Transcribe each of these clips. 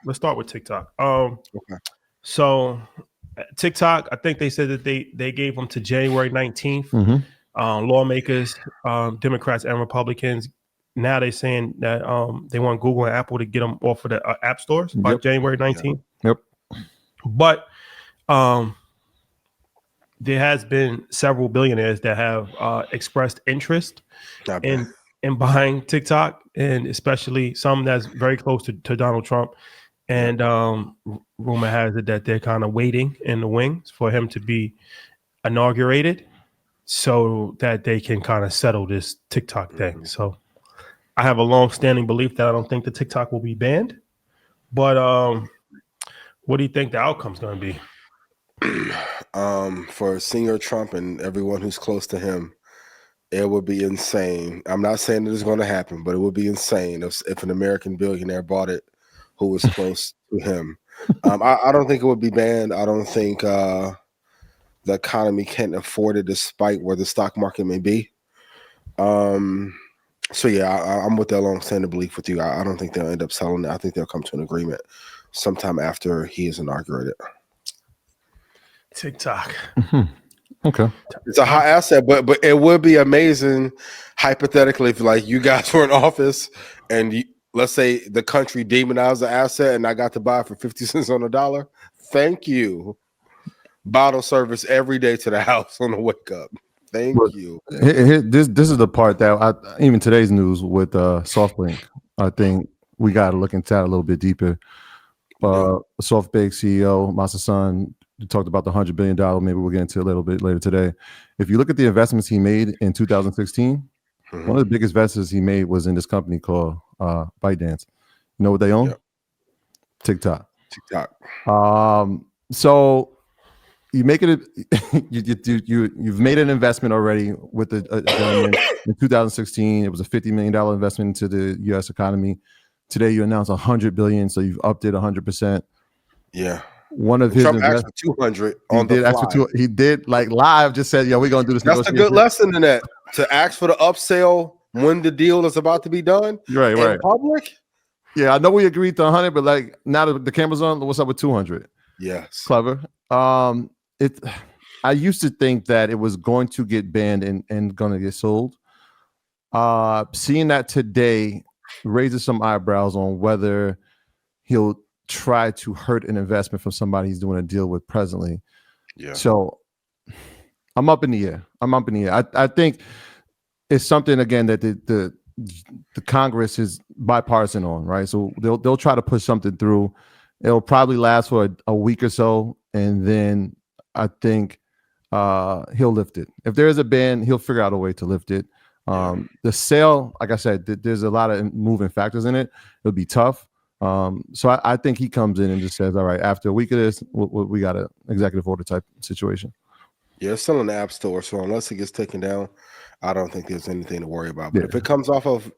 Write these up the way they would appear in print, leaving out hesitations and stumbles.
let's start with TikTok. Okay. So TikTok, I think they said that they gave them to January 19th. Lawmakers, Democrats and Republicans, now they're saying that they want Google and Apple to get them off of the app stores by January 19th. Yep. But there has been several billionaires that have expressed interest in buying TikTok, and especially some that's very close to Donald Trump. And rumor has it that they're kind of waiting in the wings for him to be inaugurated so that they can kind of settle this TikTok thing. So I have a long-standing belief that I don't think the TikTok will be banned. But what do you think the outcome's going to be? For Senior Trump and everyone who's close to him, it would be insane. I'm not saying that it's going to happen, but it would be insane if an American billionaire bought it who was close to him. I don't think it would be banned. I don't think the economy can't afford it despite where the stock market may be. So yeah, I'm with that long-standing belief with you. I don't think they'll end up selling it. I think they'll come to an agreement sometime after he is inaugurated. TikTok. Okay. It's a high asset, but it would be amazing hypothetically if like you guys were in office and let's say the country demonized the asset and I got to buy it for 50 cents on the dollar. Thank you. Bottle service every day to the house on the wake up. Thank you. This is the part that even today's news with SoftBank, I think we got to look into that a little bit deeper. SoftBank CEO Masa Son talked about the $100 billion. Maybe we'll get into it a little bit later today. If you look at the investments he made in 2016, one of the biggest investments he made was in this company called ByteDance. You know what they own? TikTok. So you make it. You've made an investment already with the gentleman in 2016. It was a $50 million investment into the U.S. economy. Today you announced $100 billion, so you've upped it 100%. Yeah. One of his Trump asked for 200 on the fly. He did like live. Just said, "Yeah, we're gonna do this." That's a good lesson in that, to ask for the upsell when the deal is about to be done. Right. In public. Yeah, I know we agreed to 100, but like now that the camera's on, what's up with 200? Yes, clever. I used to think that it was going to get banned and going to get sold. Seeing that today raises some eyebrows on whether he'll try to hurt an investment from somebody he's doing a deal with presently. Yeah. So I'm up in the air. I think it's something again that the Congress is bipartisan on, right? So they'll try to push something through. It'll probably last for a week or so, and then I think he'll lift it. If there is a ban, he'll figure out a way to lift it. The sale, like I said, there's a lot of moving factors in it. It'll be tough. So I think he comes in and just says, all right, after a week of this, we got an executive order type situation. Yeah, it's still in the App Store, so unless it gets taken down, I don't think there's anything to worry about. But if it comes off of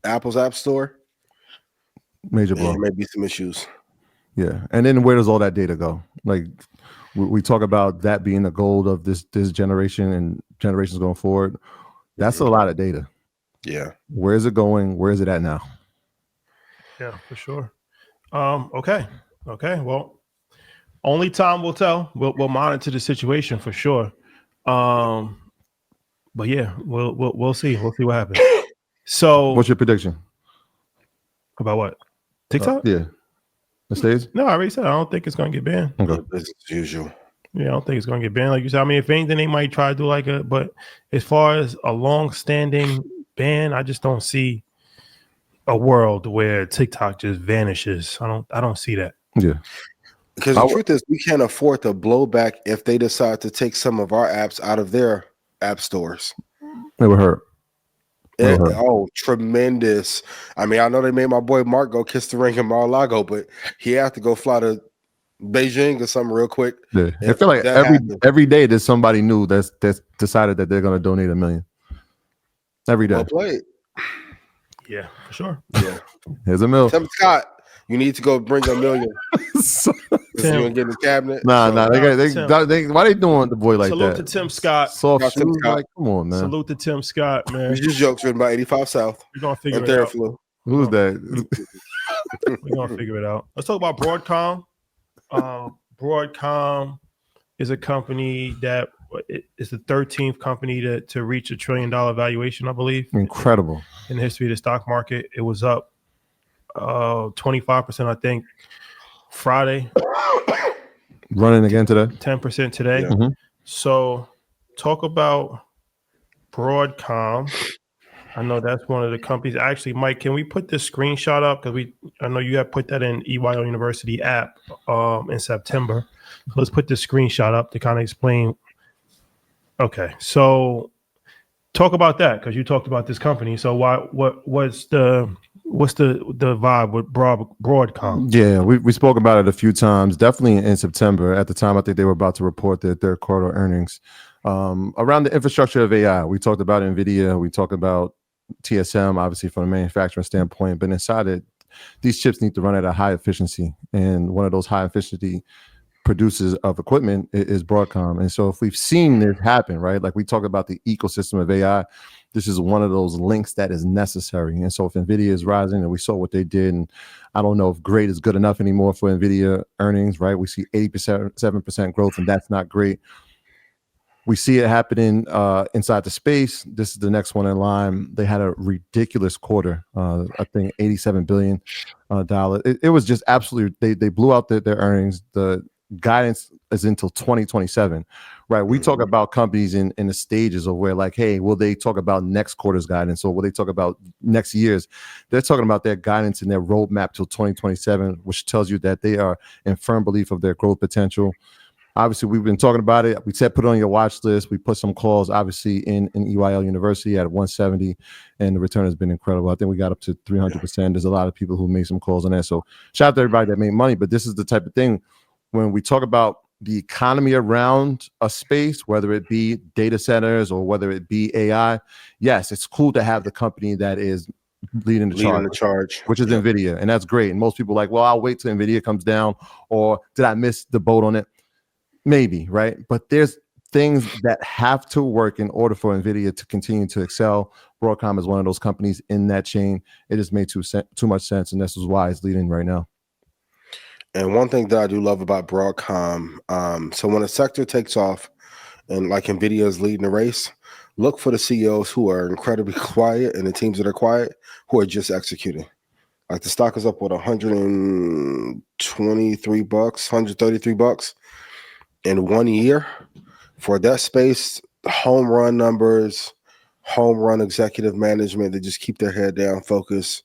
Apple's App Store, major blow. There may be some issues. Yeah, and then where does all that data go? Like we talk about that being the goal of this generation and generations going forward. That's a lot of data. Yeah. Where is it going? Where is it at now? Yeah, for sure. Okay. Well, only time will tell. We'll monitor the situation for sure. But yeah, we'll see. We'll see what happens. So, what's your prediction about what? TikTok? Yeah, the stays. No, I already said I don't think it's going to get banned. Okay. Business as usual. Yeah, I don't think it's going to get banned. Like you said, I mean, if anything, they might try to do like a. But as far as a long-standing ban, I just don't see a world where TikTok just vanishes. I don't see that. Yeah. Because the truth is, we can't afford the blowback if they decide to take some of our apps out of their app stores. It would hurt. Tremendous. I mean, I know they made my boy Mark go kiss the ring in Mar-a-Lago, but he had to go fly to Beijing or something real quick. Yeah. I feel like every day there's somebody new that's decided that they're going to donate $1 million. Every day. Well played. Yeah, for sure. Yeah. Here's $1 million. Tim Scott, you need to go bring $1 million. You gonna get in the cabinet? Nah. Why they doing the boy like Salute that? to Tim Scott. Soft shoes, like, come on, man. Salute to Tim Scott, man. It's just jokes written by 85 South. We're gonna figure it out. Who's that? We're gonna figure it out. Let's talk about Broadcom. Broadcom is a company that is the 13th company to reach $1 trillion valuation, I believe. Incredible. In the history of the stock market. It was up 25%, I think, Friday. Running again today. 10% today. Yeah. Mm-hmm. So talk about Broadcom. I know that's one of the companies. Actually, Mike, can we put this screenshot up? Because I know you have put that in EYO University app in September. So let's put this screenshot up to kind of explain. Okay, so talk about that, because you talked about this company. So what's the vibe with Broadcom? Yeah, we spoke about it a few times. Definitely in September. At the time, I think they were about to report their third quarter earnings. Around the infrastructure of AI, we talked about NVIDIA. We talked about TSM, obviously from a manufacturing standpoint. But inside it, these chips need to run at a high efficiency, and one of those high efficiency producers of equipment is Broadcom. And so if we've seen this happen, right, like we talk about the ecosystem of AI, this is one of those links that is necessary. And so if NVIDIA is rising, and we saw what they did, and I don't know if great is good enough anymore for NVIDIA earnings, right? We see 7% growth, and that's not great. We see it happening inside the space. This is the next one in line. They had a ridiculous quarter. I think $87 billion. It was just absolutely, they blew out their earnings. The guidance is until 2027, right? We talk about companies in the stages of where, like, hey, will they talk about next quarter's guidance, or will they talk about next year's? They're talking about their guidance and their roadmap till 2027, which tells you that they are in firm belief of their growth potential. Obviously, we've been talking about it. We said put it on your watch list. We put some calls, obviously, in EYL University at 170, and the return has been incredible. I think we got up to 300%. There's a lot of people who made some calls on that. So shout out to everybody that made money. But this is the type of thing, when we talk about the economy around a space, whether it be data centers or whether it be AI, yes, it's cool to have the company that is leading the charge, which is NVIDIA. And that's great. And most people are like, well, I'll wait till NVIDIA comes down, or did I miss the boat on it? Maybe, right? But there's things that have to work in order for NVIDIA to continue to excel. Broadcom is one of those companies in that chain. It just made too much sense, and this is why it's leading right now. And one thing that I do love about Broadcom, so when a sector takes off and like NVIDIA is leading the race, look for the CEOs who are incredibly quiet and the teams that are quiet who are just executing. Like the stock is up with $123, $133 in 1 year. For that space, home run numbers, home run executive management, they just keep their head down, focus,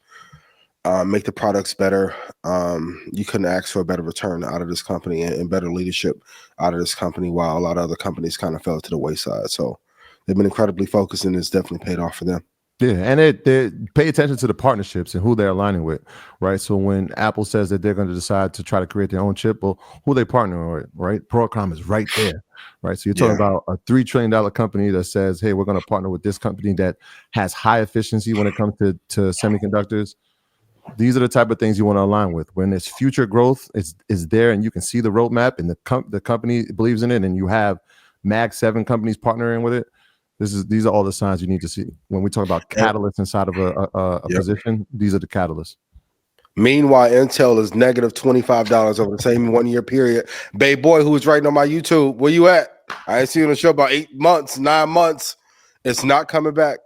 make the products better. You couldn't ask for a better return out of this company and better leadership out of this company, while a lot of other companies kind of fell to the wayside. So they've been incredibly focused, and it's definitely paid off for them. Yeah, and they pay attention to the partnerships and who they're aligning with, right? So when Apple says that they're going to decide to try to create their own chip, well, who they partnering with, right? Broadcom is right there, right? So you're talking about a $3 trillion company that says, hey, we're going to partner with this company that has high efficiency when it comes to semiconductors. These are the type of things you want to align with. When there's future growth is there, and you can see the roadmap, and the company believes in it, and you have Mag 7 companies partnering with it. These are all the signs you need to see. When we talk about catalysts inside of a position, these are the catalysts. Meanwhile, Intel is negative $25 over the same 1 year period. Babe boy, who was writing on my YouTube, where you at? I ain't seen you on the show about 8 months, 9 months. It's not coming back.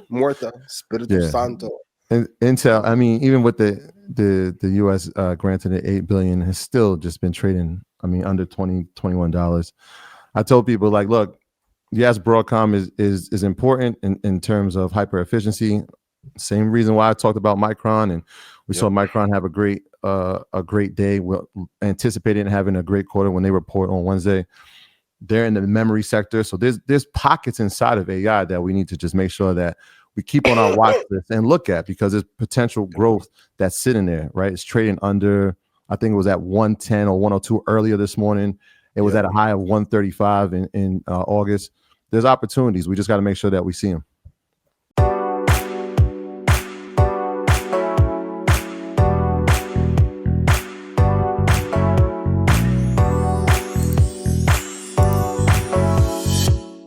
Muerta, Spiritu Santo. And Intel, I mean, even with the US granted it $8 billion, has still just been trading, I mean, under $21. I told people, like, look, yes, Broadcom is important in terms of hyper efficiency. Same reason why I talked about Micron, and we saw Micron have a great day. We're anticipating having a great quarter when they report on Wednesday. They're in the memory sector, so there's pockets inside of AI that we need to just make sure that we keep on our watch list and look at, because there's potential growth that's sitting there, right? It's trading under, I think it was at 110 or 102 earlier this morning. It was at a high of 135 in August. There's opportunities. We just got to make sure that we see them.